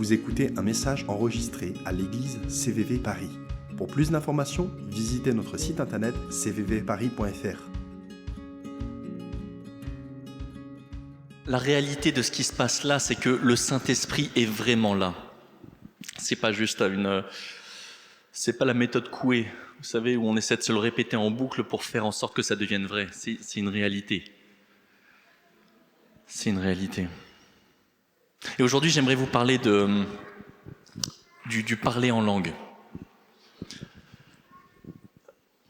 Vous écoutez un message enregistré à l'église CVV Paris. Pour plus d'informations, visitez notre site internet cvvparis.fr. La réalité de ce qui se passe là, c'est que le Saint-Esprit est vraiment là. C'est pas juste c'est pas la méthode Coué, vous savez, où on essaie de se le répéter en boucle pour faire en sorte que ça devienne vrai. C'est une réalité. C'est une réalité. Et aujourd'hui, j'aimerais vous parler du parler en langue.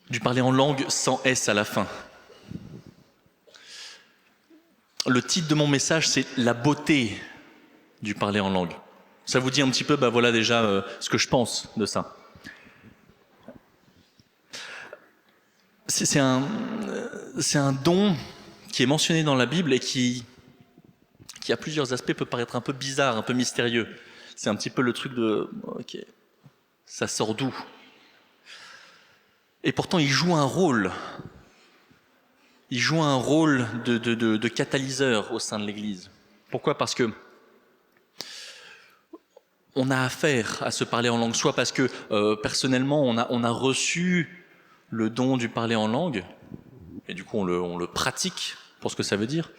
Du parler en langue sans S à la fin. Le titre de mon message, c'est « La beauté du parler en langue ». Ça vous dit un petit peu, voilà déjà ce que je pense de ça. C'est un don qui est mentionné dans la Bible et qui à plusieurs aspects peut paraître un peu bizarre, un peu mystérieux. C'est un petit peu le truc de « ok, ça sort d'où ?» Et pourtant, il joue un rôle. Il joue un rôle de catalyseur au sein de l'Église. Pourquoi ? Parce que on a affaire à se parler en langue, soit parce que personnellement on a reçu le don du parler en langue, et du coup on le pratique pour ce que ça veut dire,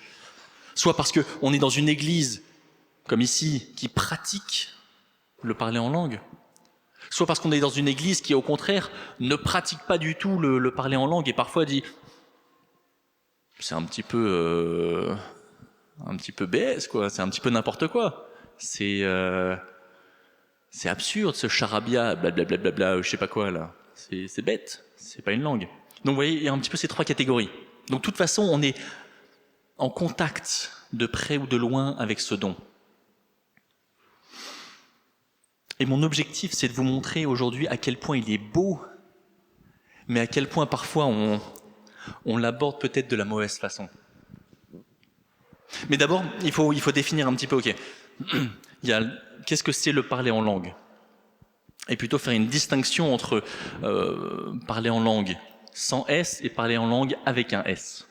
soit parce qu'on est dans une église, comme ici, qui pratique le parler en langue, soit parce qu'on est dans une église qui au contraire ne pratique pas du tout le parler en langue, et parfois dit c'est un petit peu BS, quoi, c'est un petit peu n'importe quoi, c'est absurde ce charabia, blablabla, je sais pas quoi là. C'est bête, c'est pas une langue. Donc vous voyez, il y a un petit peu ces trois catégories. Donc de toute façon, on est en contact de près ou de loin avec ce don. Et mon objectif, c'est de vous montrer aujourd'hui à quel point il est beau, mais à quel point parfois on l'aborde peut-être de la mauvaise façon. Mais d'abord, il faut définir un petit peu, ok, qu'est-ce que c'est le parler en langue ? Et plutôt faire une distinction entre parler en langue sans S et parler en langue avec un S.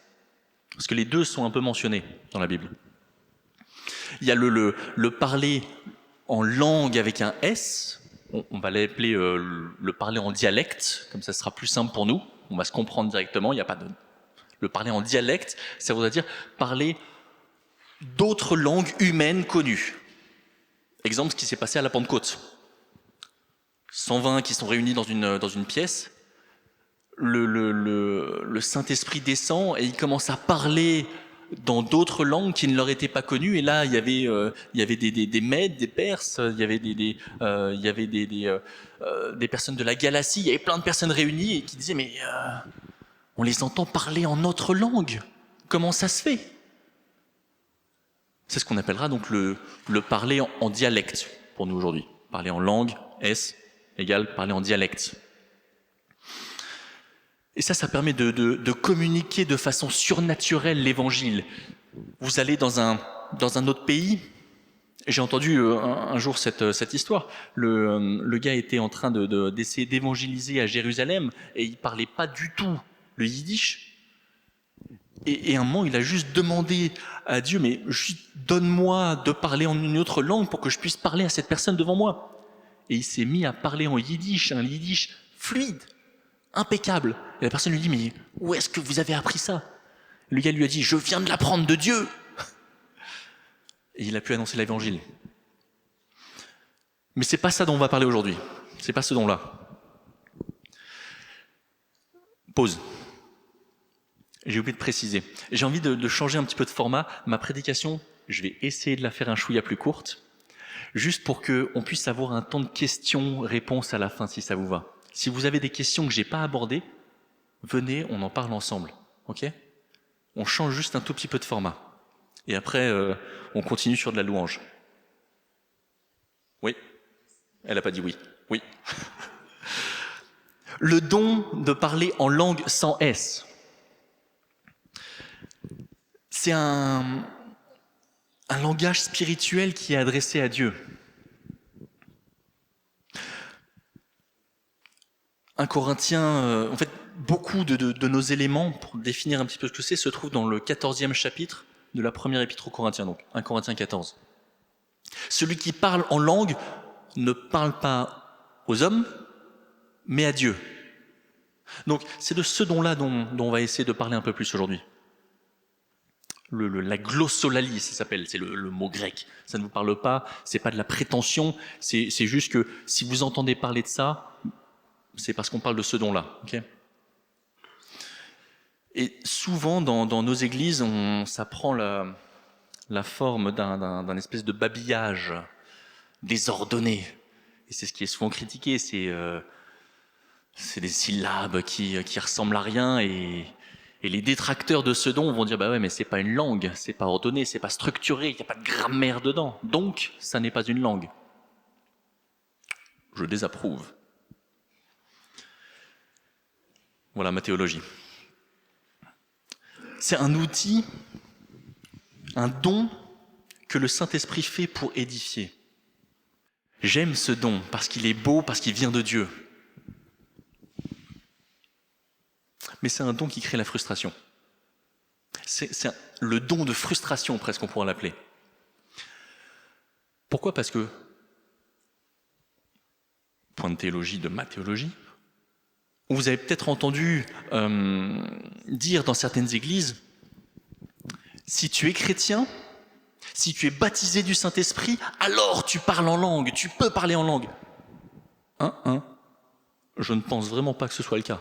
Parce que les deux sont un peu mentionnés dans la Bible. Il y a le parler en langue avec un S, on va l'appeler le parler en dialecte, comme ça sera plus simple pour nous, on va se comprendre directement, il n'y a pas de... Le parler en dialecte, ça voudrait dire parler d'autres langues humaines connues. Exemple, ce qui s'est passé à la Pentecôte. 120 qui sont réunis dans une pièce, le Saint-Esprit descend et il commence à parler dans d'autres langues qui ne leur étaient pas connues. Et là, il y avait des Mèdes, des Perses, il y avait des personnes de la Galatie, il y avait plein de personnes réunies et qui disaient « mais on les entend parler en notre langue, comment ça se fait ?» C'est ce qu'on appellera donc le parler en dialecte pour nous aujourd'hui. Parler en langue, S, égale parler en dialecte. Et ça permet de communiquer de façon surnaturelle l'évangile. Vous allez dans un autre pays, et j'ai entendu un jour cette histoire, le gars était en train d'essayer d'évangéliser à Jérusalem, et il parlait pas du tout le yiddish, et à un moment il a juste demandé à Dieu, mais donne-moi de parler en une autre langue pour que je puisse parler à cette personne devant moi. Et il s'est mis à parler en yiddish, un yiddish fluide, impeccable. Et la personne lui dit, mais où est-ce que vous avez appris ça ? Le gars lui a dit, je viens de l'apprendre de Dieu. Et il a pu annoncer l'évangile. Mais c'est pas ça dont on va parler aujourd'hui. C'est pas ce don-là. Pause. J'ai oublié de préciser. J'ai envie de changer un petit peu de format. Ma prédication, je vais essayer de la faire un chouïa plus courte, juste pour qu'on puisse avoir un temps de questions-réponses à la fin, si ça vous va. Si vous avez des questions que j'ai pas abordées, venez, on en parle ensemble. Ok ? On change juste un tout petit peu de format. Et après, on continue sur de la louange. Oui ? Elle a pas dit oui. Oui. Le don de parler en langue sans S. C'est un langage spirituel qui est adressé à Dieu. 1 Corinthiens, en fait, beaucoup de nos éléments, pour définir un petit peu ce que c'est, se trouvent dans le 14e chapitre de la première épître aux Corinthiens, donc 1 Corinthiens 14. Celui qui parle en langue ne parle pas aux hommes, mais à Dieu. Donc c'est de ce don-là dont on va essayer de parler un peu plus aujourd'hui. La glossolalie, ça s'appelle, c'est le mot grec. Ça ne vous parle pas, c'est pas de la prétention, c'est juste que si vous entendez parler de ça, c'est parce qu'on parle de ce don-là. Okay, et souvent dans nos églises, ça prend la forme d'un espèce de babillage désordonné. Et c'est ce qui est souvent critiqué, c'est des syllabes qui ressemblent à rien, et les détracteurs de ce don vont dire bah ouais, mais c'est pas une langue, c'est pas ordonné, c'est pas structuré, il n'y a pas de grammaire dedans, donc ça n'est pas une langue. Je désapprouve. Voilà ma théologie. C'est un outil, un don que le Saint-Esprit fait pour édifier. J'aime ce don parce qu'il est beau, parce qu'il vient de Dieu. Mais c'est un don qui crée la frustration. C'est le don de frustration, presque, on pourrait l'appeler. Pourquoi ? Parce que, point de théologie de ma théologie, vous avez peut-être entendu dire dans certaines églises, si tu es chrétien, si tu es baptisé du Saint-Esprit, alors tu parles en langue, tu peux parler en langue. Je ne pense vraiment pas que ce soit le cas.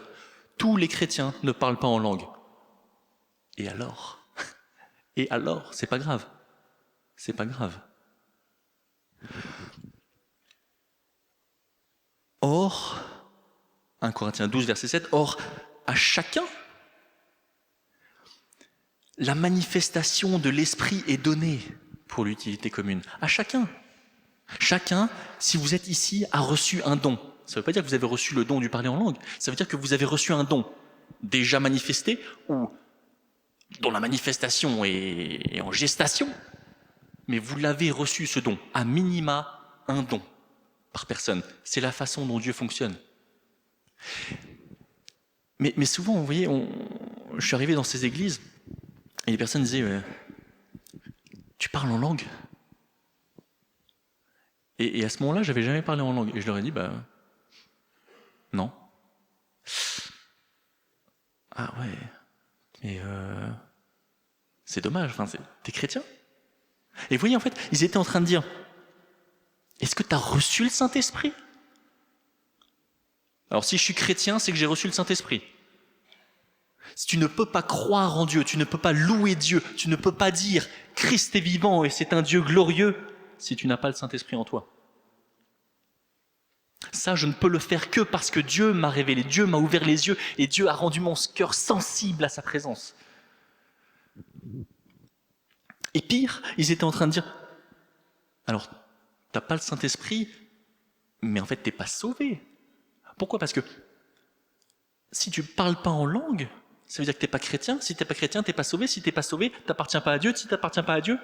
Tous les chrétiens ne parlent pas en langue. Et alors ? Et alors ? C'est pas grave. C'est pas grave. Or, 1 Corinthiens 12, verset 7, or, à chacun, la manifestation de l'Esprit est donnée pour l'utilité commune. À chacun. Chacun, si vous êtes ici, a reçu un don. Ça ne veut pas dire que vous avez reçu le don du parler en langue. Ça veut dire que vous avez reçu un don déjà manifesté ou dont la manifestation est en gestation. Mais vous l'avez reçu, ce don. À minima, un don par personne. C'est la façon dont Dieu fonctionne. Mais souvent, vous voyez, je suis arrivé dans ces églises et les personnes disaient tu parles en langue ? Et à ce moment-là, j'avais jamais parlé en langue. Et je leur ai dit, non. Ah ouais, mais c'est dommage, t'es chrétien ? Et vous voyez, en fait, ils étaient en train de dire, est-ce que tu as reçu le Saint-Esprit ? Alors si je suis chrétien, c'est que j'ai reçu le Saint-Esprit. Si tu ne peux pas croire en Dieu, tu ne peux pas louer Dieu, tu ne peux pas dire Christ est vivant et c'est un Dieu glorieux si tu n'as pas le Saint-Esprit en toi. Ça, je ne peux le faire que parce que Dieu m'a révélé, Dieu m'a ouvert les yeux et Dieu a rendu mon cœur sensible à sa présence. Et pire, ils étaient en train de dire, alors, t'as pas le Saint-Esprit, mais en fait, t'es pas sauvé. Pourquoi ? Parce que si tu parles pas en langue, ça veut dire que t'es pas chrétien. Si t'es pas chrétien, t'es pas sauvé. Si t'es pas sauvé, t'appartiens pas à Dieu. Si t'appartiens pas à Dieu,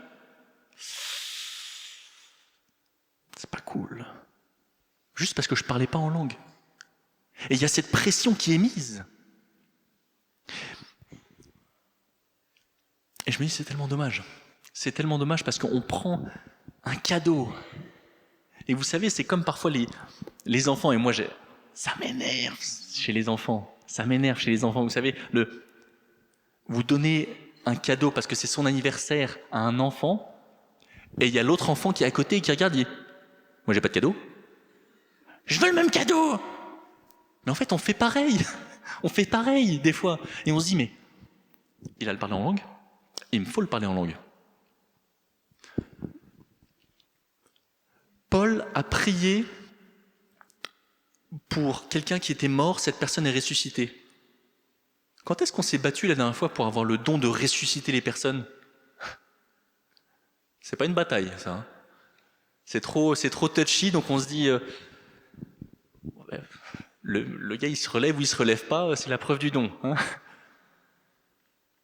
c'est pas cool. Juste parce que je parlais pas en langue. Et il y a cette pression qui est mise. Et je me dis, c'est tellement dommage. C'est tellement dommage parce qu'on prend un cadeau. Et vous savez, c'est comme parfois les enfants, et moi, ça m'énerve chez les enfants. Ça m'énerve chez les enfants. Vous savez, vous donnez un cadeau parce que c'est son anniversaire à un enfant, et il y a l'autre enfant qui est à côté et qui regarde et dit, moi, j'ai pas de cadeau. Je veux le même cadeau. Mais en fait, on fait pareil. On fait pareil, des fois. Et on se dit, mais il a le parler en langue, il me faut le parler en langue. Paul a prié pour quelqu'un qui était mort, cette personne est ressuscitée. Quand est-ce qu'on s'est battu la dernière fois pour avoir le don de ressusciter les personnes ? C'est pas une bataille, ça. Hein. C'est trop touchy, donc on se dit... le gars, il se relève ou il se relève pas, c'est la preuve du don. Hein.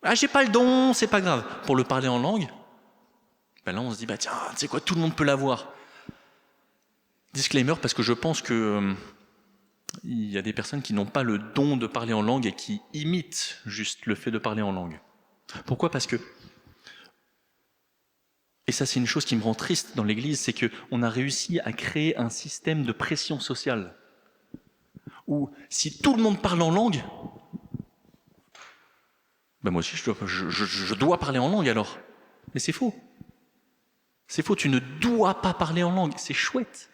Ah, j'ai pas le don, c'est pas grave. Pour le parler en langue, là on se dit, tiens, tu sais quoi, tout le monde peut l'avoir. Disclaimer, parce que je pense que il y a des personnes qui n'ont pas le don de parler en langue et qui imitent juste le fait de parler en langue. Pourquoi ? Parce que Et ça, c'est une chose qui me rend triste dans l'Église, c'est qu'on a réussi à créer un système de pression sociale où si tout le monde parle en langue, ben moi aussi je dois parler en langue alors. Mais c'est faux. C'est faux, tu ne dois pas parler en langue. C'est chouette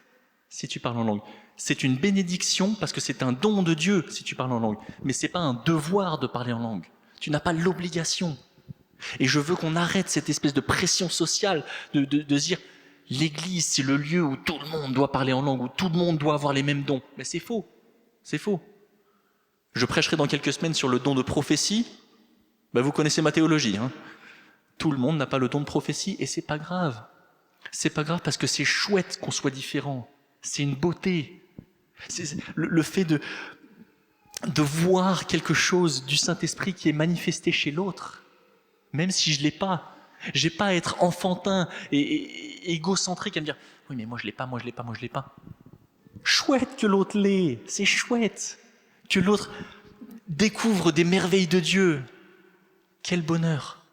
si tu parles en langue. C'est une bénédiction parce que c'est un don de Dieu si tu parles en langue. Mais ce n'est pas un devoir de parler en langue. Tu n'as pas l'obligation. Et je veux qu'on arrête cette espèce de pression sociale de dire l'Église, c'est le lieu où tout le monde doit parler en langue, où tout le monde doit avoir les mêmes dons. Mais c'est faux. C'est faux. Je prêcherai dans quelques semaines sur le don de prophétie. Ben, vous connaissez ma théologie. Hein. Tout le monde n'a pas le don de prophétie et c'est pas grave. C'est pas grave parce que c'est chouette qu'on soit différent. C'est une beauté. C'est le fait de voir quelque chose du Saint-Esprit qui est manifesté chez l'autre. Même si je ne l'ai pas. Je n'ai pas à être enfantin et égocentrique à me dire « Oui, mais moi je ne l'ai pas, moi je ne l'ai pas, moi je ne l'ai pas. » Chouette que l'autre l'ait, c'est chouette. Que l'autre découvre des merveilles de Dieu. Quel bonheur.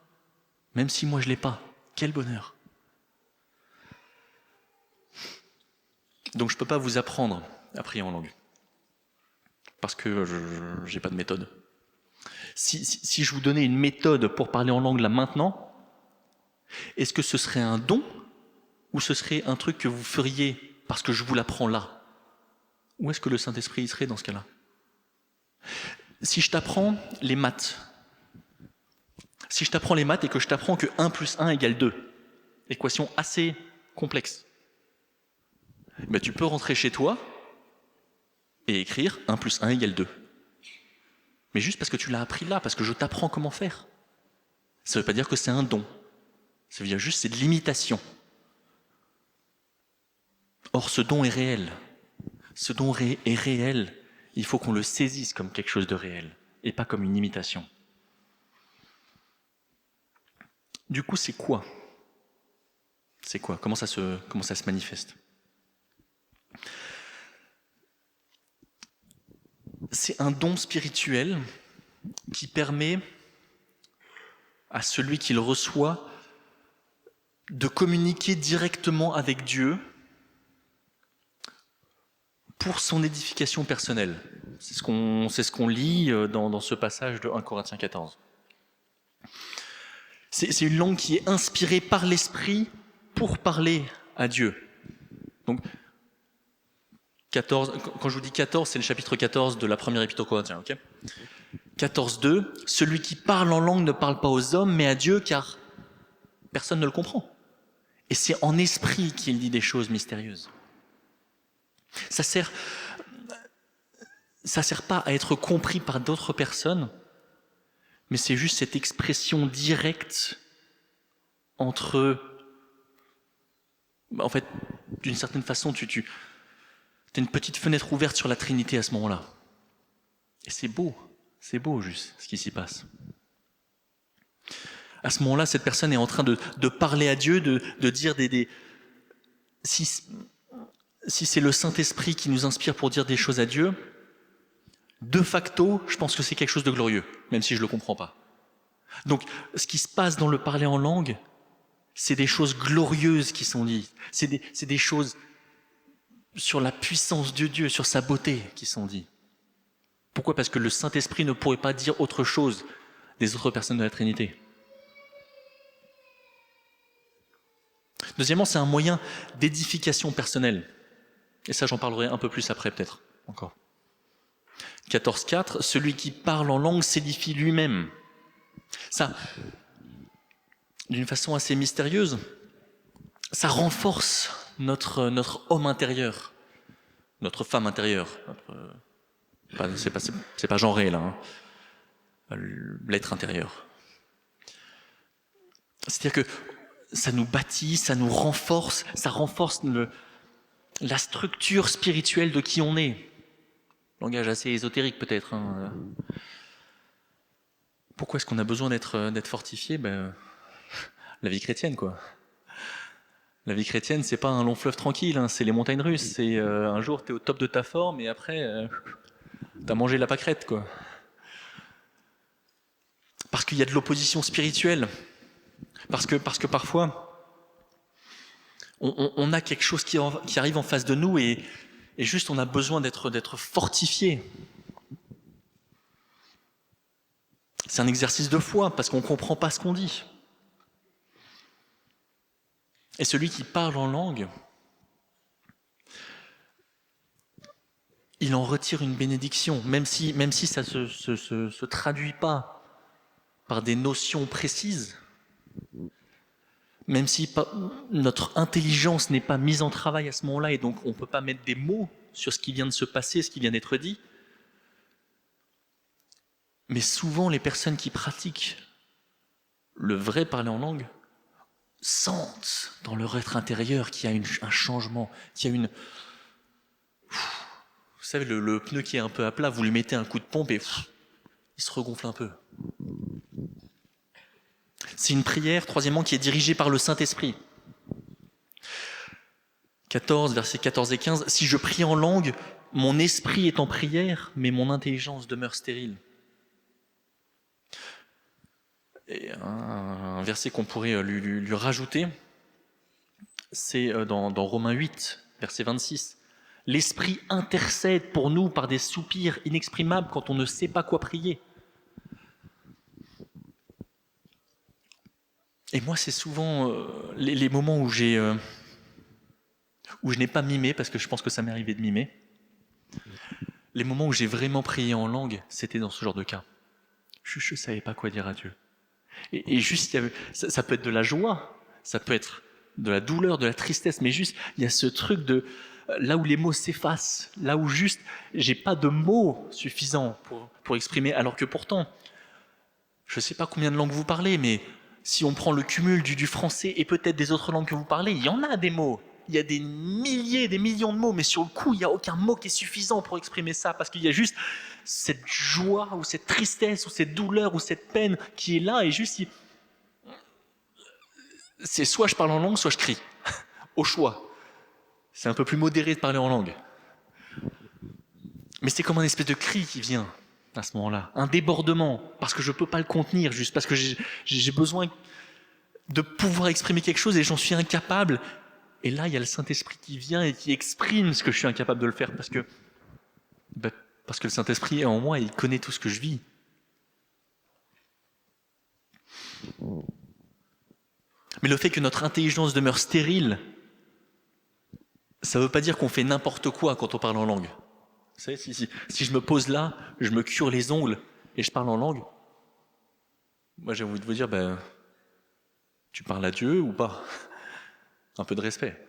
Même si moi je ne l'ai pas, quel bonheur. Donc je ne peux pas vous apprendre à prier en langue. Parce que je n'ai pas de méthode. Si je vous donnais une méthode pour parler en langue là maintenant, est-ce que ce serait un don ou ce serait un truc que vous feriez parce que je vous l'apprends là? Où est-ce que le Saint-Esprit y serait dans ce cas-là? Si je t'apprends les maths, et que je t'apprends que 1 plus 1 égale 2, équation assez complexe, ben tu peux rentrer chez toi et écrire 1 plus 1 égale 2. Mais juste parce que tu l'as appris là, parce que je t'apprends comment faire. Ça ne veut pas dire que c'est un don. Ça veut dire juste que c'est de l'imitation. Or, ce don est réel. Ce don est réel. Il faut qu'on le saisisse comme quelque chose de réel et pas comme une imitation. Du coup, c'est quoi? C'est quoi? Comment ça se manifeste? C'est un don spirituel qui permet à celui qui le reçoit de communiquer directement avec Dieu pour son édification personnelle. C'est ce qu'on lit dans ce passage de 1 Corinthiens 14. C'est une langue qui est inspirée par l'Esprit pour parler à Dieu. Donc, 14, quand je vous dis 14, c'est le chapitre 14 de la première épître aux Corinthiens. Okay, 14.2, celui qui parle en langue ne parle pas aux hommes, mais à Dieu, car personne ne le comprend. Et c'est en esprit qu'il dit des choses mystérieuses. Ça sert pas à être compris par d'autres personnes, mais c'est juste cette expression directe entre... En fait, d'une certaine façon, tu as une petite fenêtre ouverte sur la Trinité à ce moment-là. Et c'est beau juste ce qui s'y passe. À ce moment-là, cette personne est en train de parler à Dieu, de dire si c'est le Saint-Esprit qui nous inspire pour dire des choses à Dieu, de facto, je pense que c'est quelque chose de glorieux, même si je ne le comprends pas. Donc, ce qui se passe dans le parler en langue, c'est des choses glorieuses qui sont dites. C'est des choses sur la puissance de Dieu, sur sa beauté qui sont dites. Pourquoi? Parce que le Saint-Esprit ne pourrait pas dire autre chose des autres personnes de la Trinité. Deuxièmement, c'est un moyen d'édification personnelle. Et ça, j'en parlerai un peu plus après, peut-être, encore. 14.4, celui qui parle en langue s'édifie lui-même. Ça, d'une façon assez mystérieuse, ça renforce notre homme intérieur, notre femme intérieure. C'est pas genré, là. Hein. L'être intérieur. C'est-à-dire que ça nous bâtit, ça nous renforce, ça renforce la structure spirituelle de qui on est. Langage assez ésotérique peut-être. Hein. Pourquoi est-ce qu'on a besoin d'être fortifié? La vie chrétienne, quoi. La vie chrétienne, c'est pas un long fleuve tranquille, hein, c'est les montagnes russes. C'est un jour, t'es au top de ta forme et après, t'as mangé la pâquerette, quoi. Parce qu'il y a de l'opposition spirituelle. Parce que parfois, On a quelque chose qui arrive en face de nous et juste on a besoin d'être fortifié. C'est un exercice de foi parce qu'on ne comprend pas ce qu'on dit. Et celui qui parle en langue, il en retire une bénédiction, même si ça ne se traduit pas par des notions précises, même si notre intelligence n'est pas mise en travail à ce moment-là et donc on ne peut pas mettre des mots sur ce qui vient de se passer, ce qui vient d'être dit. Mais souvent, les personnes qui pratiquent le vrai parler en langue sentent dans leur être intérieur qu'il y a un changement, qu'il y a une... Vous savez, le pneu qui est un peu à plat, vous lui mettez un coup de pompe et il se regonfle un peu. C'est une prière, troisièmement, qui est dirigée par le Saint-Esprit. 14, versets 14 et 15. « Si je prie en langue, mon esprit est en prière, mais mon intelligence demeure stérile. » Et un verset qu'on pourrait lui rajouter, c'est dans Romains 8, verset 26. « L'Esprit intercède pour nous par des soupirs inexprimables quand on ne sait pas quoi prier. » Et moi, c'est souvent les moments où je n'ai pas mimé, parce que je pense que ça m'est arrivé de mimer. Les moments où j'ai vraiment prié en langue, c'était dans ce genre de cas. Je ne savais pas quoi dire à Dieu. Et juste, ça peut être de la joie, ça peut être de la douleur, de la tristesse, mais juste, il y a ce truc de là où les mots s'effacent, là où juste, j'ai pas de mots suffisants pour exprimer, alors que pourtant, je ne sais pas combien de langues vous parlez, mais si on prend le cumul du français et peut-être des autres langues que vous parlez, il y en a des mots. Il y a des milliers, des millions de mots, mais sur le coup, il n'y a aucun mot qui est suffisant pour exprimer ça, parce qu'il y a juste cette joie, ou cette tristesse, ou cette douleur, ou cette peine qui est là, et juste, c'est soit je parle en langue, soit je crie, au choix. C'est un peu plus modéré de parler en langue. Mais c'est comme un espèce de cri qui vient à ce moment-là, un débordement, parce que je ne peux pas le contenir, juste parce que j'ai besoin de pouvoir exprimer quelque chose, et j'en suis incapable. Et là, il y a le Saint-Esprit qui vient et qui exprime ce que je suis incapable de le faire parce que le Saint-Esprit est en moi et il connaît tout ce que je vis. Mais le fait que notre intelligence demeure stérile, ça ne veut pas dire qu'on fait n'importe quoi quand on parle en langue. Vous savez, si je me pose là, je me cure les ongles et je parle en langue, moi j'ai envie de vous dire, tu parles à Dieu ou pas ? Un peu de respect.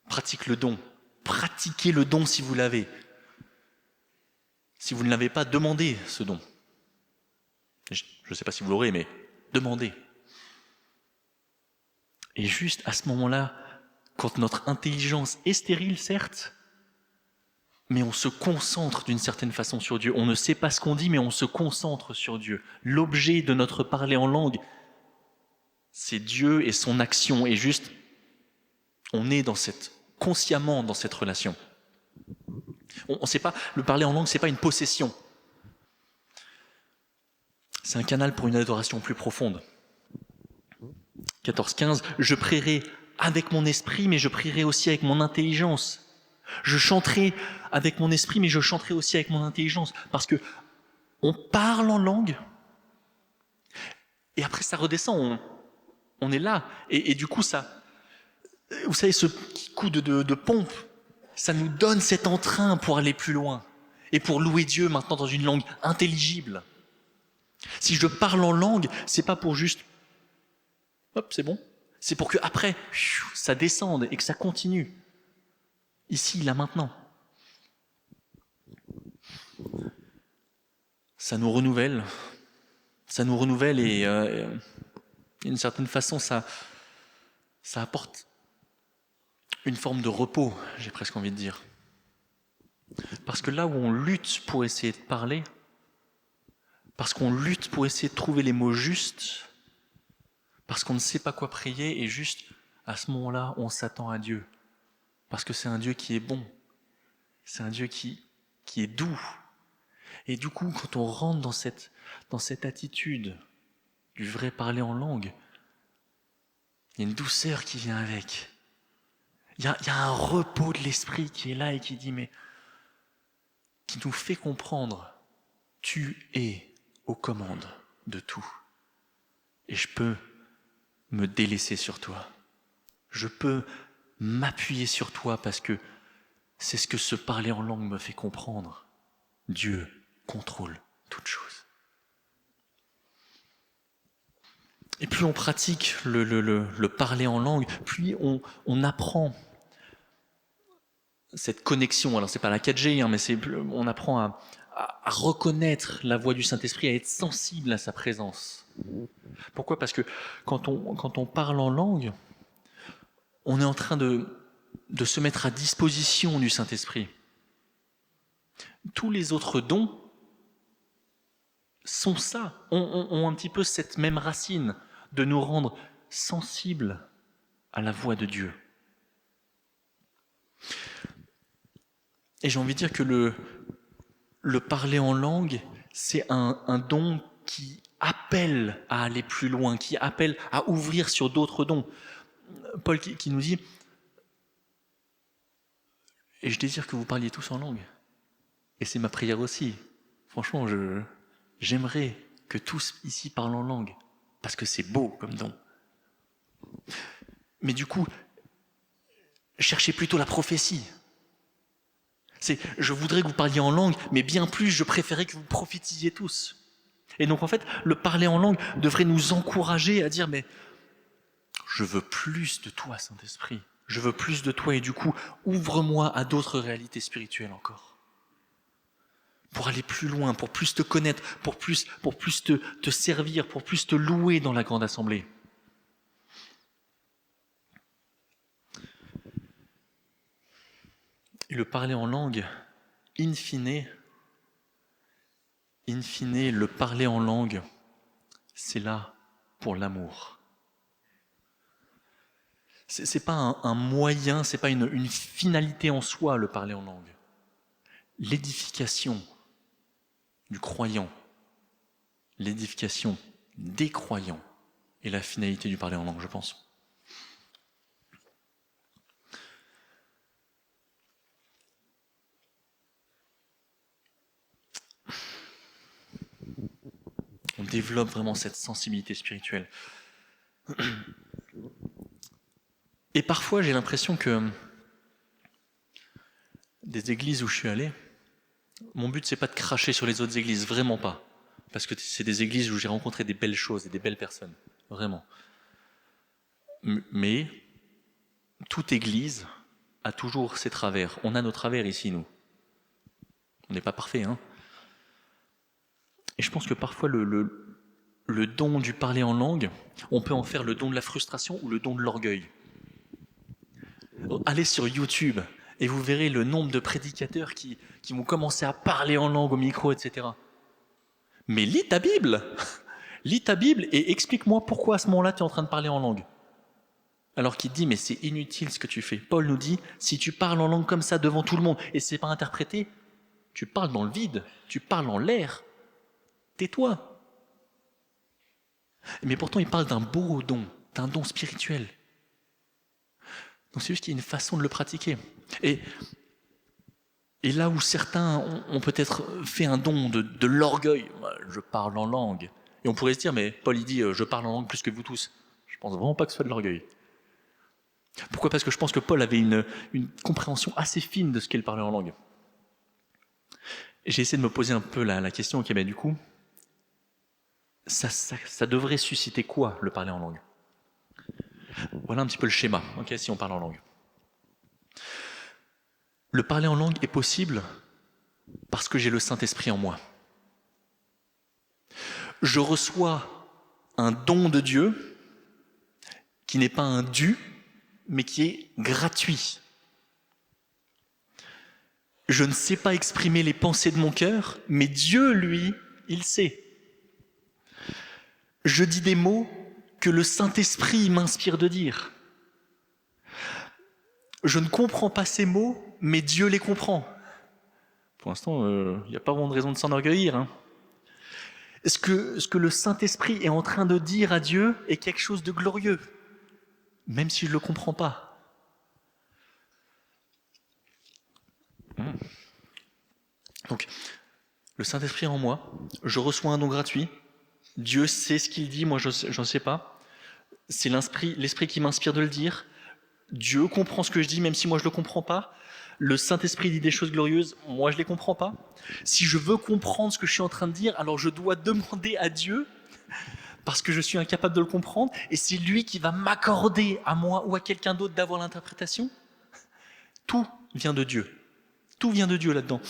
Pratique le don. Pratiquez le don si vous l'avez. Si vous ne l'avez pas, demandez ce don. Je ne sais pas si vous l'aurez, mais demandez. Et juste à ce moment-là, quand notre intelligence est stérile, certes, mais on se concentre d'une certaine façon sur Dieu. On ne sait pas ce qu'on dit, mais on se concentre sur Dieu. L'objet de notre parler en langue, c'est Dieu et son action. Et juste, on est consciemment dans cette relation. On sait pas, le parler en langue, c'est pas une possession. C'est un canal pour une adoration plus profonde. 14-15, je prierai avec mon esprit, mais je prierai aussi avec mon intelligence. Je chanterai avec mon esprit, mais je chanterai aussi avec mon intelligence. Parce que on parle en langue, et après ça redescend, on est là. Et du coup, ça, vous savez, ce petit coup de pompe, ça nous donne cet entrain pour aller plus loin. Et pour louer Dieu maintenant dans une langue intelligible. Si je parle en langue, c'est pas pour juste, hop, c'est bon. C'est pour que après, ça descende et que ça continue. Ici, là, maintenant. Ça nous renouvelle. Ça nous renouvelle et d'une certaine façon, ça apporte une forme de repos, j'ai presque envie de dire. Parce que là où on lutte pour essayer de parler, parce qu'on lutte pour essayer de trouver les mots justes, parce qu'on ne sait pas quoi prier, et juste à ce moment-là, on s'attend à Dieu. Parce que c'est un Dieu qui est bon. C'est un Dieu qui est doux. Et du coup, quand on rentre dans cette attitude du vrai parler en langue, il y a une douceur qui vient avec. Il y a un repos de l'esprit qui est là et qui dit, mais qui nous fait comprendre, tu es aux commandes de tout. Et je peux me délaisser sur toi. Je peux m'appuyer sur toi parce que c'est ce que se parler en langue me fait comprendre. Dieu contrôle toutes choses. Et plus on pratique le parler en langue, plus on apprend cette connexion. Alors c'est pas la 4G, mais on apprend à reconnaître la voix du Saint-Esprit, à être sensible à sa présence. Pourquoi ? Parce que quand on parle en langue, on est en train de se mettre à disposition du Saint-Esprit. Tous les autres dons sont ça, ont un petit peu cette même racine de nous rendre sensibles à la voix de Dieu. Et j'ai envie de dire que le parler en langue, c'est un don qui appelle à aller plus loin, qui appelle à ouvrir sur d'autres dons. Paul qui nous dit « Et je désire que vous parliez tous en langue. » Et c'est ma prière aussi. Franchement, j'aimerais que tous ici parlent en langue, parce que c'est beau comme don. Mais du coup, cherchez plutôt la prophétie. Je voudrais que vous parliez en langue, mais bien plus, je préférais que vous prophétisiez tous. Et donc en fait, le parler en langue devrait nous encourager à dire, mais je veux plus de toi, Saint-Esprit. Je veux plus de toi, et du coup, ouvre-moi à d'autres réalités spirituelles encore. Pour aller plus loin, pour plus te connaître, pour plus te servir, pour plus te louer dans la grande assemblée. Et le parler en langue, in fine, le parler en langue, c'est là pour l'amour. C'est pas un moyen, c'est pas une finalité en soi, le parler en langue. L'édification du croyant, l'édification des croyants est la finalité du parler en langue, je pense. On développe vraiment cette sensibilité spirituelle. Et parfois, j'ai l'impression que des églises où je suis allé, mon but, c'est pas de cracher sur les autres églises, vraiment pas. Parce que c'est des églises où j'ai rencontré des belles choses et des belles personnes, vraiment. Mais toute église a toujours ses travers. On a nos travers ici, nous. On n'est pas parfait, hein. Et je pense que parfois, le don du parler en langue, on peut en faire le don de la frustration ou le don de l'orgueil. Allez sur YouTube et vous verrez le nombre de prédicateurs qui vont commencer à parler en langue au micro, etc. Mais lis ta Bible et explique-moi pourquoi à ce moment-là tu es en train de parler en langue. Alors qu'il dit, mais c'est inutile ce que tu fais. Paul nous dit, si tu parles en langue comme ça devant tout le monde et c'est pas interprété, tu parles dans le vide, tu parles en l'air. Tais-toi. Mais pourtant, il parle d'un beau don, d'un don spirituel. Donc c'est juste qu'il y a une façon de le pratiquer. Et là où certains ont peut-être fait un don de l'orgueil, je parle en langue. Et on pourrait se dire, mais Paul il dit, je parle en langue plus que vous tous. Je pense vraiment pas que ce soit de l'orgueil. Pourquoi ? Parce que je pense que Paul avait une compréhension assez fine de ce qu'est le parler en langue. Et j'ai essayé de me poser un peu la question, ok, mais du coup, ça devrait susciter quoi, le parler en langue ? Voilà un petit peu le schéma, okay, si on parle en langue. Le parler en langue est possible parce que j'ai le Saint-Esprit en moi. Je reçois un don de Dieu qui n'est pas un dû, mais qui est gratuit. Je ne sais pas exprimer les pensées de mon cœur, mais Dieu, lui, il sait. Je dis des mots que le Saint-Esprit m'inspire de dire. Je ne comprends pas ces mots, mais Dieu les comprend. Pour l'instant, il n'y a pas vraiment de raison de s'enorgueillir. Hein. Ce que le Saint-Esprit est en train de dire à Dieu est quelque chose de glorieux, même si je ne le comprends pas. Donc, le Saint-Esprit en moi, je reçois un don gratuit. Dieu sait ce qu'il dit, moi je n'en sais pas. C'est l'Esprit qui m'inspire de le dire. Dieu comprend ce que je dis, même si moi je ne le comprends pas. Le Saint-Esprit dit des choses glorieuses, moi je ne les comprends pas. Si je veux comprendre ce que je suis en train de dire, alors je dois demander à Dieu, parce que je suis incapable de le comprendre, et c'est lui qui va m'accorder à moi ou à quelqu'un d'autre d'avoir l'interprétation. Tout vient de Dieu. Tout vient de Dieu là-dedans.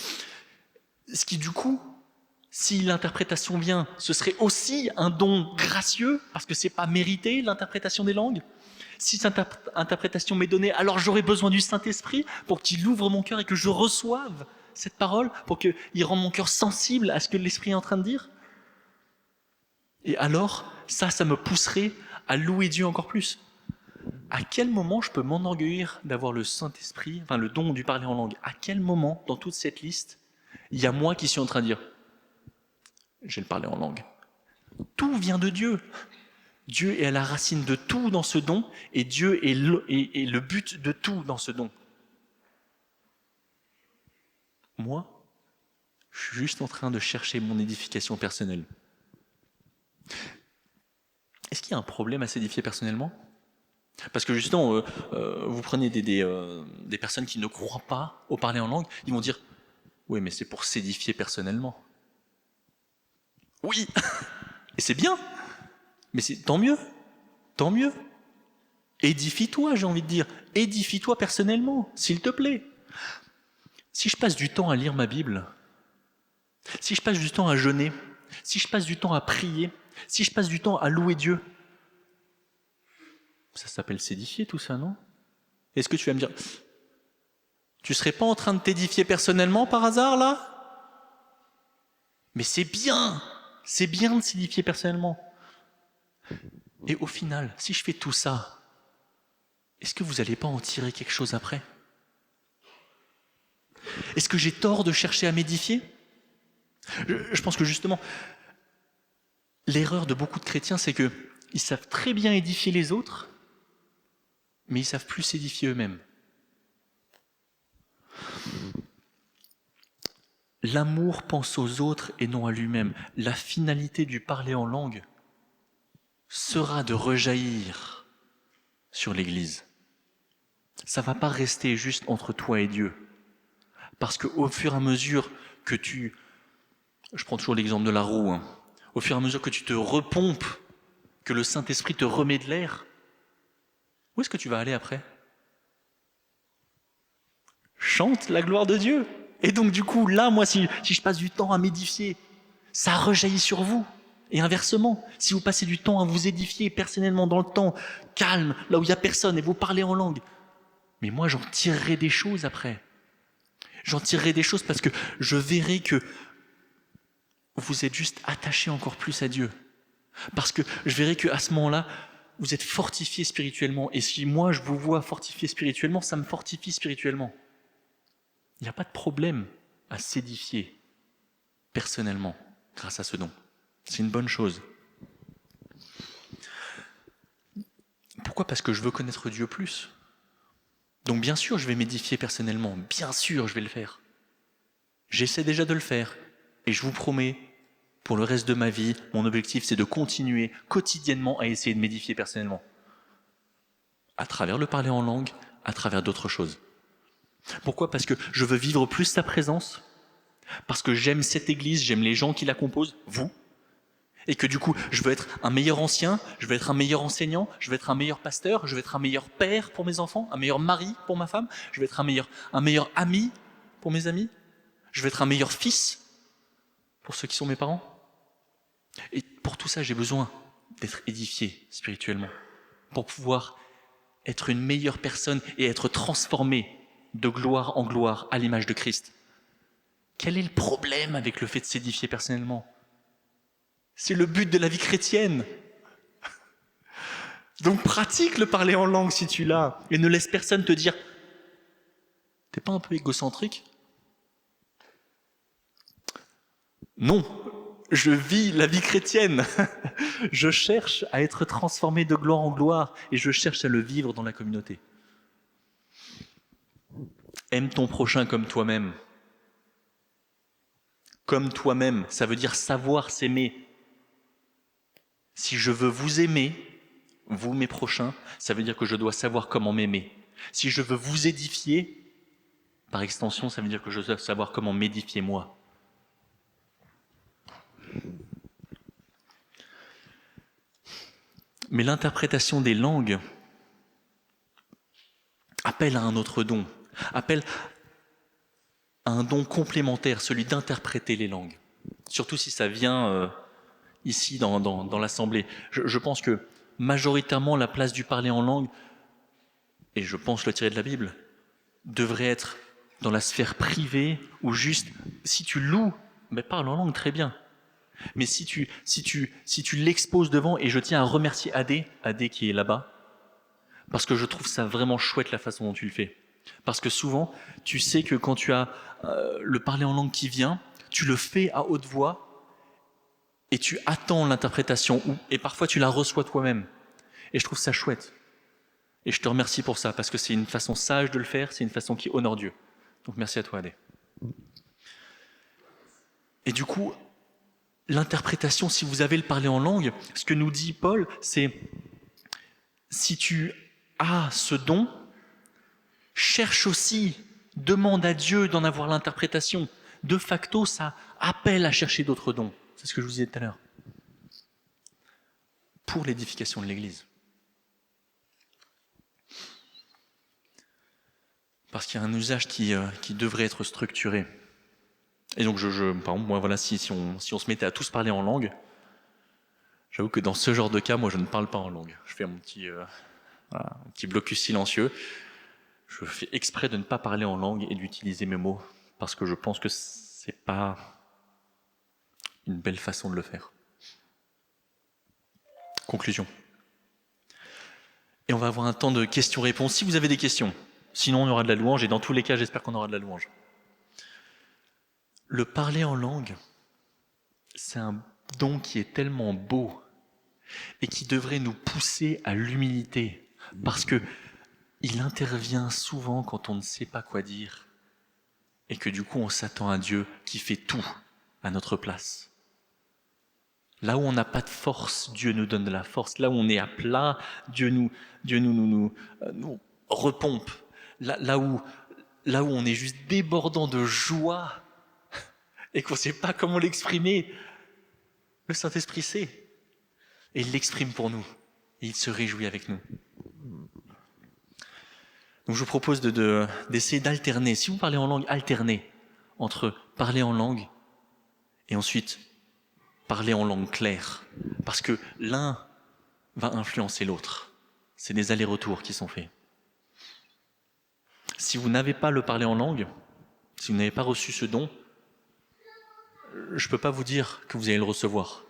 Ce qui, du coup, si l'interprétation vient, ce serait aussi un don gracieux, parce que ce n'est pas mérité, l'interprétation des langues. Si cette interprétation m'est donnée, alors j'aurai besoin du Saint-Esprit pour qu'il ouvre mon cœur et que je reçoive cette parole, pour qu'il rende mon cœur sensible à ce que l'Esprit est en train de dire. Et alors, ça me pousserait à louer Dieu encore plus. À quel moment je peux m'enorgueillir d'avoir le Saint-Esprit, enfin le don du parler en langue? À quel moment, dans toute cette liste, il y a moi qui suis en train de dire « j'ai le parler en langue ». Tout vient de Dieu. Dieu est à la racine de tout dans ce don, et Dieu est le but de tout dans ce don. Moi, je suis juste en train de chercher mon édification personnelle. Est-ce qu'il y a un problème à s'édifier personnellement? Parce que justement, vous prenez des personnes qui ne croient pas au parler en langue, ils vont dire « oui, mais c'est pour s'édifier personnellement ». Oui, et c'est bien, mais c'est tant mieux, tant mieux. Édifie-toi, j'ai envie de dire, édifie-toi personnellement, s'il te plaît. Si je passe du temps à lire ma Bible, si je passe du temps à jeûner, si je passe du temps à prier, si je passe du temps à louer Dieu, ça s'appelle s'édifier tout ça, non? Est-ce que tu vas me dire, tu serais pas en train de t'édifier personnellement par hasard là? Mais c'est bien de s'édifier personnellement. Et au final, si je fais tout ça, est-ce que vous n'allez pas en tirer quelque chose après? Est-ce que j'ai tort de chercher à m'édifier? Je pense que justement, l'erreur de beaucoup de chrétiens, c'est qu'ils savent très bien édifier les autres, mais ils ne savent plus s'édifier eux-mêmes. L'amour pense aux autres et non à lui-même. La finalité du parler en langue sera de rejaillir sur l'Église. Ça ne va pas rester juste entre toi et Dieu. Parce qu'au fur et à mesure que je prends toujours l'exemple de la roue, au fur et à mesure que tu te repompes, que le Saint-Esprit te remet de l'air, où est-ce que tu vas aller après? Chante la gloire de Dieu. Et donc du coup, là, moi, si je passe du temps à m'édifier, ça rejaillit sur vous. Et inversement, si vous passez du temps à vous édifier personnellement dans le temps, calme, là où il n'y a personne, et vous parlez en langue, mais moi, j'en tirerai des choses après. J'en tirerai des choses parce que je verrai que vous êtes juste attachés encore plus à Dieu. Parce que je verrai qu'à ce moment-là, vous êtes fortifiés spirituellement. Et si moi, je vous vois fortifiés spirituellement, ça me fortifie spirituellement. Il n'y a pas de problème à s'édifier personnellement grâce à ce don. C'est une bonne chose. Pourquoi? Parce que je veux connaître Dieu plus. Donc bien sûr, je vais m'édifier personnellement. Bien sûr, je vais le faire. J'essaie déjà de le faire. Et je vous promets, pour le reste de ma vie, mon objectif, c'est de continuer quotidiennement à essayer de m'édifier personnellement. À travers le parler en langue, à travers d'autres choses. Pourquoi? Parce que je veux vivre plus sa présence. Parce que j'aime cette église, j'aime les gens qui la composent, vous. Et que du coup, je veux être un meilleur ancien, je veux être un meilleur enseignant, je veux être un meilleur pasteur, je veux être un meilleur père pour mes enfants, un meilleur mari pour ma femme, je veux être un meilleur ami pour mes amis, je veux être un meilleur fils pour ceux qui sont mes parents. Et pour tout ça, j'ai besoin d'être édifié spirituellement, pour pouvoir être une meilleure personne et être transformé de gloire en gloire à l'image de Christ. Quel est le problème avec le fait de s'édifier personnellement? C'est le but de la vie chrétienne. Donc pratique le parler en langue si tu l'as, et ne laisse personne te dire « T'es pas un peu égocentrique ?» Non, je vis la vie chrétienne. Je cherche à être transformé de gloire en gloire, et je cherche à le vivre dans la communauté. Aime ton prochain comme toi-même. Comme toi-même, ça veut dire savoir s'aimer. Si je veux vous aimer, vous mes prochains, ça veut dire que je dois savoir comment m'aimer. Si je veux vous édifier, par extension, ça veut dire que je dois savoir comment m'édifier moi. Mais l'interprétation des langues appelle à un autre don, appelle à un don complémentaire, celui d'interpréter les langues. Surtout si ça vient ici dans l'Assemblée. Je pense que majoritairement la place du parler en langue, et je pense le tirer de la Bible, devrait être dans la sphère privée ou juste, si tu loues, mais parle en langue très bien. Mais si tu l'exposes devant, et je tiens à remercier Adé qui est là-bas, parce que je trouve ça vraiment chouette la façon dont tu le fais. Parce que souvent, tu sais que quand tu as le parler en langue qui vient, tu le fais à haute voix et tu attends l'interprétation, et parfois tu la reçois toi-même. Et je trouve ça chouette. Et je te remercie pour ça, parce que c'est une façon sage de le faire, c'est une façon qui honore Dieu. Donc merci à toi, Adé. Et du coup, l'interprétation, si vous avez le parler en langue, ce que nous dit Paul, c'est si tu as ce don, cherche aussi, demande à Dieu d'en avoir l'interprétation. De facto, ça appelle à chercher d'autres dons. C'est ce que je vous disais tout à l'heure. Pour l'édification de l'Église. Parce qu'il y a un usage qui devrait être structuré. Et donc, par exemple, moi, voilà, si on se mettait à tous parler en langue, j'avoue que dans ce genre de cas, moi, je ne parle pas en langue. Je fais un petit blocus silencieux. Je fais exprès de ne pas parler en langue et d'utiliser mes mots, parce que je pense que c'est pas une belle façon de le faire. Conclusion. Et on va avoir un temps de questions-réponses, si vous avez des questions. Sinon, on aura de la louange, et dans tous les cas, j'espère qu'on aura de la louange. Le parler en langue, c'est un don qui est tellement beau et qui devrait nous pousser à l'humilité, parce que il intervient souvent quand on ne sait pas quoi dire et que du coup on s'attend à Dieu qui fait tout à notre place. Là où on n'a pas de force, Dieu nous donne de la force. Là où on est à plat, Dieu nous repompe. Là où on est juste débordant de joie et qu'on ne sait pas comment l'exprimer, le Saint-Esprit sait. Et il l'exprime pour nous. Et il se réjouit avec nous. Donc je vous propose d'essayer d'alterner. Si vous parlez en langue, alternez entre parler en langue et ensuite parler en langue claire. Parce que l'un va influencer l'autre. C'est des allers-retours qui sont faits. Si vous n'avez pas le parler en langue, si vous n'avez pas reçu ce don, je ne peux pas vous dire que vous allez le recevoir.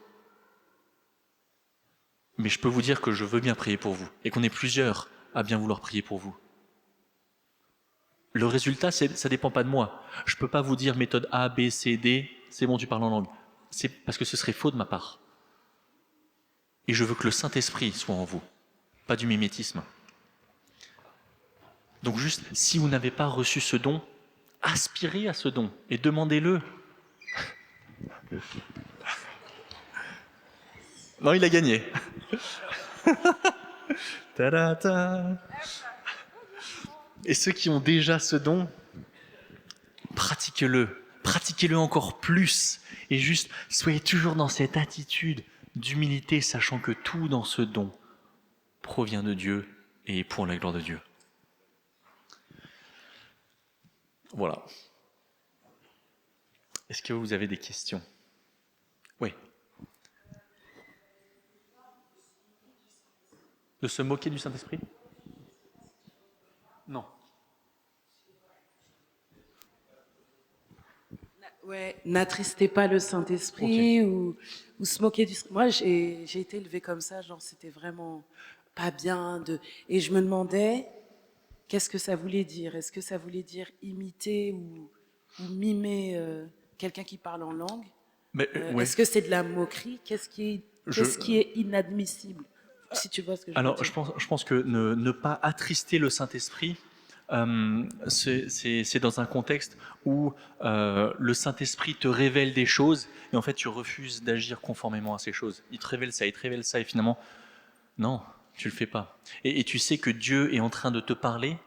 Mais je peux vous dire que je veux bien prier pour vous et qu'on est plusieurs à bien vouloir prier pour vous. Le résultat, ça ne dépend pas de moi. Je ne peux pas vous dire méthode A, B, C, D, c'est bon, tu parles en langue. C'est parce que ce serait faux de ma part. Et je veux que le Saint-Esprit soit en vous, pas du mimétisme. Donc juste, si vous n'avez pas reçu ce don, aspirez à ce don et demandez-le. Non, il a gagné. Ta-da-ta. Et ceux qui ont déjà ce don, pratiquez-le encore plus. Et juste, soyez toujours dans cette attitude d'humilité, sachant que tout dans ce don provient de Dieu et est pour la gloire de Dieu. Voilà. Est-ce que vous avez des questions ? Oui. De se moquer du Saint-Esprit ? Non. Ouais, n'attristez pas le Saint-Esprit, ou se moquer du... Moi, j'ai été élevée comme ça, genre c'était vraiment pas bien. Et je me demandais, qu'est-ce que ça voulait dire ? Est-ce que ça voulait dire imiter ou mimer quelqu'un qui parle en langue ? Mais, ouais. Est-ce que c'est de la moquerie ? Qu'est-ce qui est inadmissible ? Si tu vois ce que je veux dire. Alors, je pense que ne pas attrister le Saint-Esprit, C'est dans un contexte où le Saint-Esprit te révèle des choses et en fait tu refuses d'agir conformément à ces choses. Il te révèle ça, il te révèle ça et finalement, non, tu le fais pas. Et tu sais que Dieu est en train de te parler,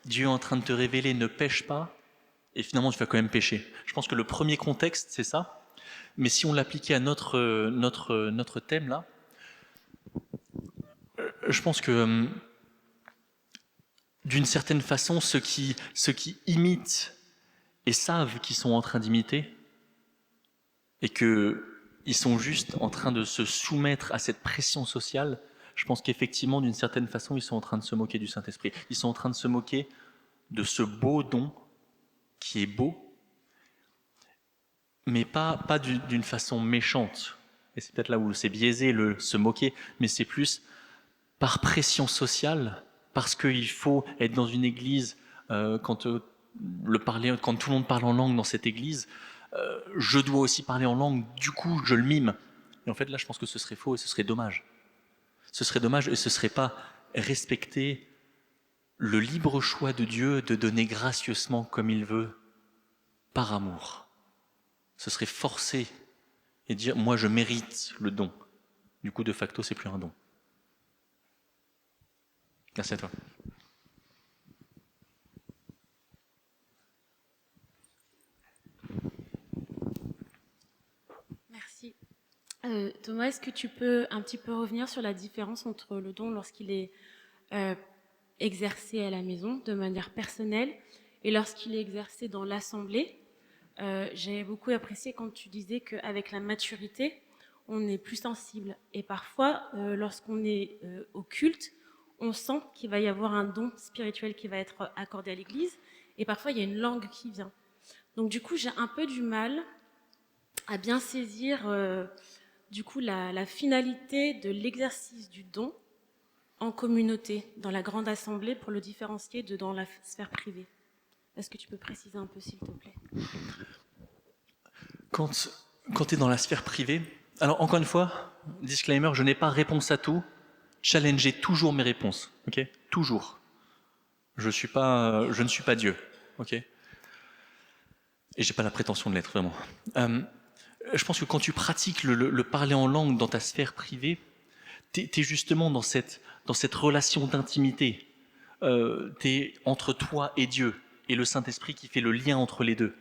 Dieu est en train de te révéler, ne pêche pas, et finalement tu vas quand même pécher. Je pense que le premier contexte, c'est ça, mais si on l'appliquait à notre thème là, je pense que d'une certaine façon, ceux qui imitent et savent qu'ils sont en train d'imiter, et qu'ils sont juste en train de se soumettre à cette pression sociale, je pense qu'effectivement, d'une certaine façon, ils sont en train de se moquer du Saint-Esprit. Ils sont en train de se moquer de ce beau don qui est beau, mais pas d'une façon méchante. Et c'est peut-être là où c'est biaisé, se moquer, mais c'est plus par pression sociale, parce qu'il faut être dans une église, quand tout le monde parle en langue dans cette église, je dois aussi parler en langue, du coup je le mime. Et en fait là je pense que ce serait faux et ce serait dommage. Ce serait dommage et ce serait pas respecter le libre choix de Dieu de donner gracieusement comme il veut, par amour. Ce serait forcer et dire moi je mérite le don. Du coup de facto c'est plus un don. Merci à toi. Merci. Thomas, est-ce que tu peux un petit peu revenir sur la différence entre le don lorsqu'il est exercé à la maison de manière personnelle et lorsqu'il est exercé dans l'assemblée? J'ai beaucoup apprécié quand tu disais qu'avec la maturité, on est plus sensible. Et parfois, lorsqu'on est au culte, on sent qu'il va y avoir un don spirituel qui va être accordé à l'Église. Et parfois, il y a une langue qui vient. Donc du coup, j'ai un peu du mal à bien saisir du coup la finalité de l'exercice du don en communauté, dans la grande assemblée, pour le différencier de dans la sphère privée. Est-ce que tu peux préciser un peu, s'il te plaît? Quand tu es dans la sphère privée, alors encore une fois, disclaimer, je n'ai pas réponse à tout, challengez toujours mes réponses, ok? Toujours. Je ne suis pas Dieu, ok? Et j'ai pas la prétention de l'être, vraiment. Je pense que quand tu pratiques le parler en langue dans ta sphère privée, tu es justement dans cette relation d'intimité. Tu es entre toi et Dieu, et le Saint-Esprit qui fait le lien entre les deux.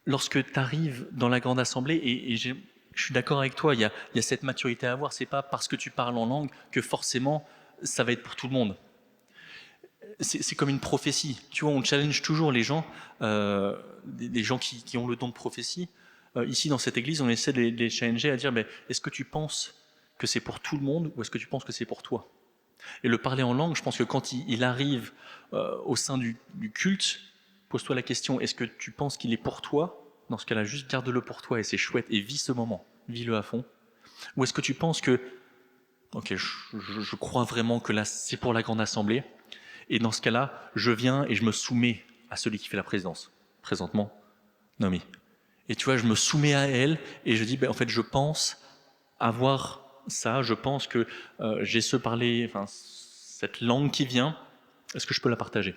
Lorsque tu arrives dans la grande assemblée, et je suis d'accord avec toi, il y a cette maturité à avoir, c'est pas parce que tu parles en langue que forcément ça va être pour tout le monde. C'est comme une prophétie. Tu vois, on challenge toujours les gens, des gens qui ont le don de prophétie. Ici, dans cette église, on essaie de les challenger à dire, est-ce que tu penses que c'est pour tout le monde ou est-ce que tu penses que c'est pour toi? Et le parler en langue, je pense que quand il arrive au sein du culte, pose-toi la question, est-ce que tu penses qu'il est pour toi? Dans ce cas-là, juste garde-le pour toi et c'est chouette et vis ce moment, vis-le à fond. Ou est-ce que tu penses que, ok, je crois vraiment que là, c'est pour la grande assemblée, et dans ce cas-là, je viens et je me soumets à celui qui fait la présidence. Présentement, Naomi. Et tu vois, je me soumets à elle et je dis, en fait, je pense avoir ça, je pense que j'ai cette langue qui vient, est-ce que je peux la partager?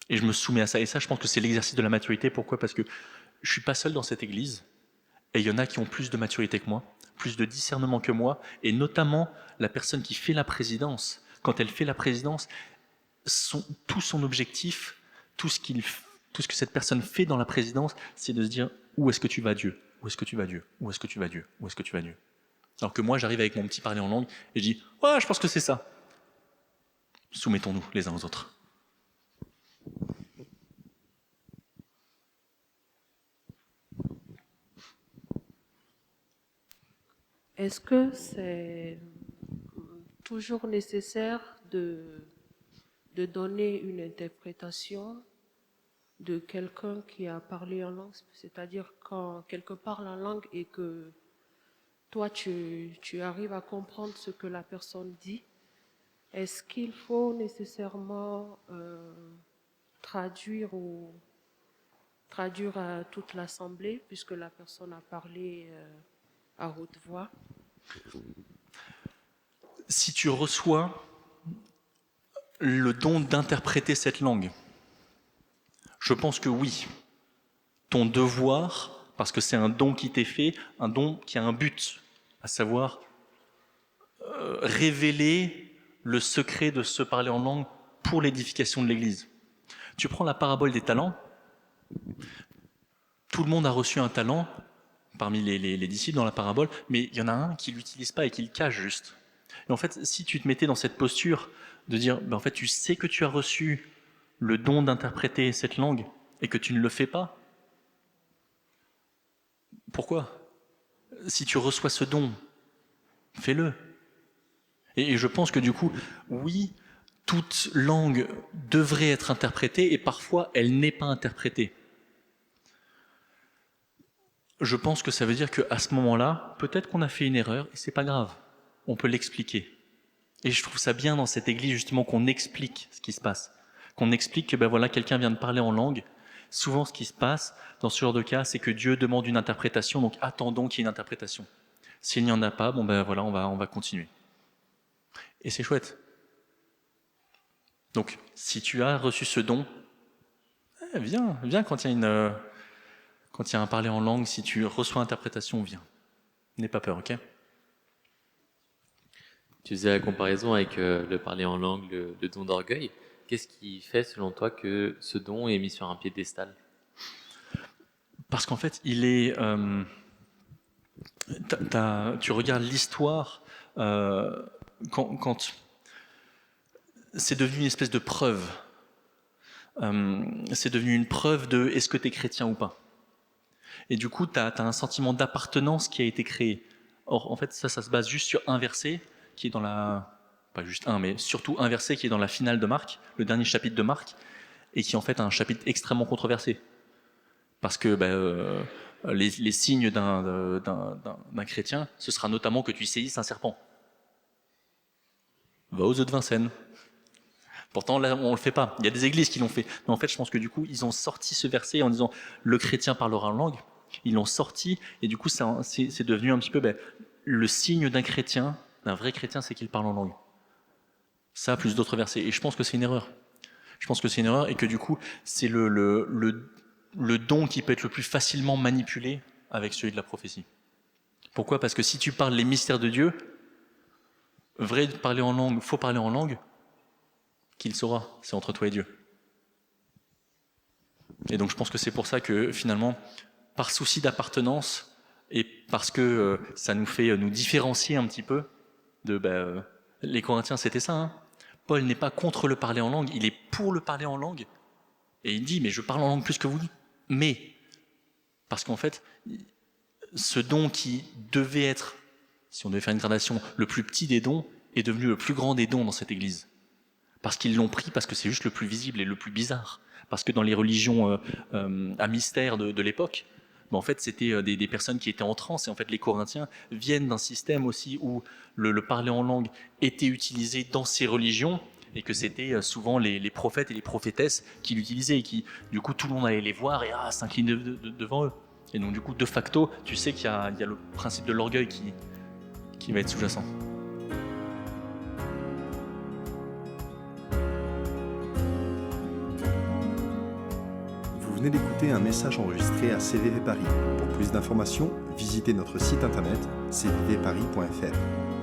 Et je me soumets à ça. Et ça, je pense que c'est l'exercice de la maturité. Pourquoi? Parce que je suis pas seul dans cette église, et il y en a qui ont plus de maturité que moi, plus de discernement que moi, et notamment la personne qui fait la présidence. Quand elle fait la présidence, tout son objectif, tout ce que cette personne fait dans la présidence, c'est de se dire où est-ce que tu vas Dieu? Où est-ce que tu vas Dieu? Où est-ce que tu vas Dieu? Où est-ce que tu vas Dieu? Alors que moi, j'arrive avec mon petit parler en langue et je dis ouais, je pense que c'est ça. Soumettons-nous les uns aux autres. Est-ce que c'est toujours nécessaire de donner une interprétation de quelqu'un qui a parlé en langue? C'est-à-dire quand quelqu'un parle en langue et que toi, tu arrives à comprendre ce que la personne dit, est-ce qu'il faut nécessairement traduire à toute l'assemblée puisque la personne a parlé à haute voix? Si tu reçois le don d'interpréter cette langue. Je pense que oui. Ton devoir, parce que c'est un don qui t'est fait, un don qui a un but, à savoir révéler le secret de se parler en langue pour l'édification de l'Église. Tu prends la parabole des talents, tout le monde a reçu un talent parmi les disciples dans la parabole, mais il y en a un qui ne l'utilise pas et qui le cache juste. Et en fait, si tu te mettais dans cette posture de dire, en fait, tu sais que tu as reçu le don d'interpréter cette langue et que tu ne le fais pas, pourquoi ? Si tu reçois ce don, fais-le. Et je pense que du coup, oui, toute langue devrait être interprétée et parfois elle n'est pas interprétée. Je pense que ça veut dire qu'à ce moment-là, peut-être qu'on a fait une erreur et c'est pas grave. On peut l'expliquer. Et je trouve ça bien dans cette église justement qu'on explique ce qui se passe. Qu'on explique que voilà, quelqu'un vient de parler en langue. Souvent ce qui se passe dans ce genre de cas, c'est que Dieu demande une interprétation, donc attendons qu'il y ait une interprétation. S'il n'y en a pas, voilà, on va continuer. Et c'est chouette. Donc, si tu as reçu ce don, viens quand il y a un parler en langue, si tu reçois l'interprétation, viens. N'aie pas peur, ok ? Tu faisais la comparaison avec le parler en langue, le don d'orgueil. Qu'est-ce qui fait, selon toi, que ce don est mis sur un piédestal ? Parce qu'en fait, il est... tu regardes l'histoire, quand c'est devenu une espèce de preuve. C'est devenu une preuve de est-ce que tu es chrétien ou pas. Et du coup, tu as un sentiment d'appartenance qui a été créé. Or, en fait, ça se base juste sur un verset qui est dans la... Pas juste un, mais surtout un verset qui est dans la finale de Marc, le dernier chapitre de Marc, et qui est en fait un chapitre extrêmement controversé. Parce que les signes d'un chrétien, ce sera notamment que tu saisisses un serpent. Va aux eaux de Vincennes. Pourtant, là, on ne le fait pas. Il y a des églises qui l'ont fait. Mais en fait, je pense que du coup, ils ont sorti ce verset en disant « le chrétien parlera en langue ». Ils l'ont sorti, et du coup, c'est devenu un petit peu le signe d'un chrétien, d'un vrai chrétien, c'est qu'il parle en langue. Ça, plus d'autres versets. Et je pense que c'est une erreur. Je pense que c'est une erreur, et que du coup, c'est le don qui peut être le plus facilement manipulé avec celui de la prophétie. Pourquoi ? Parce que si tu parles les mystères de Dieu, vrai de parler en langue, faut parler en langue, qui le saura, c'est entre toi et Dieu. Et donc je pense que c'est pour ça que finalement, par souci d'appartenance, et parce que ça nous fait nous différencier un petit peu de... les Corinthiens, c'était ça. Hein. Paul n'est pas contre le parler en langue, il est pour le parler en langue. Et il dit, mais je parle en langue plus que vous. Mais, parce qu'en fait, ce don qui devait être, si on devait faire une gradation, le plus petit des dons, est devenu le plus grand des dons dans cette église. Parce qu'ils l'ont pris, parce que c'est juste le plus visible et le plus bizarre. Parce que dans les religions à mystère de l'époque, en fait, c'était des personnes qui étaient en transe. Et en fait, les Corinthiens viennent d'un système aussi où le parler en langue était utilisé dans ces religions et que c'était souvent les prophètes et les prophétesses qui l'utilisaient et qui, du coup, tout le monde allait les voir et s'incliner devant eux. Et donc, du coup, de facto, tu sais qu'il y a le principe de l'orgueil qui va être sous-jacent. Vous venez d'écouter un message enregistré à CVV Paris. Pour plus d'informations, visitez notre site internet cvvparis.fr.